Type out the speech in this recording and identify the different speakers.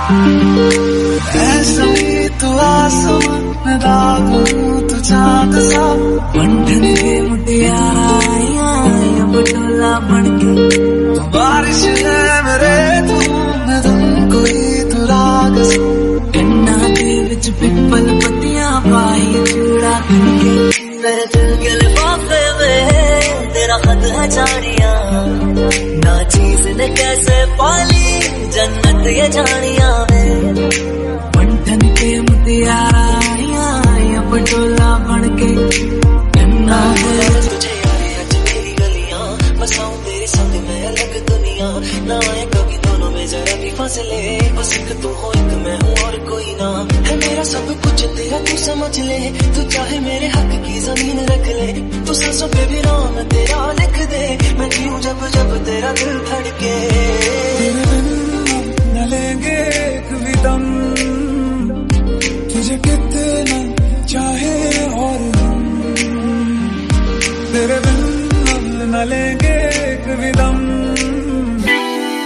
Speaker 1: ऐसा ही तू आसमां में दागू तू चांद सा बंधन के मुटियारा बटोला बनके बारिश है मेरे धूम कोई तू राग सा गन्ना के विच पिपल पत्तियां पाई चूड़ा करके मेरे दिल के लिफाफे में तेरा खत है जानिया ना चीज ने कैसे पाली जन्नत ये जानिया बंधन के मुटियारा पटोला बनके गन्ना तुझे यारे आज मेरी गलियां बसाऊं तेरे संग में अलग दुनिया ना आए कभी दोनों में जरा भी फासले बस एक तू हो एक मैं हूँ और कोई ना है मेरा सब कुछ तेरा तू समझ ले तू चाहे मेरे हक की जमीन रख ले तू सांसों पे भी नाम तेरा लिख दे मैं जीऊं जब जब तेरा दिल धड़के न लेंगे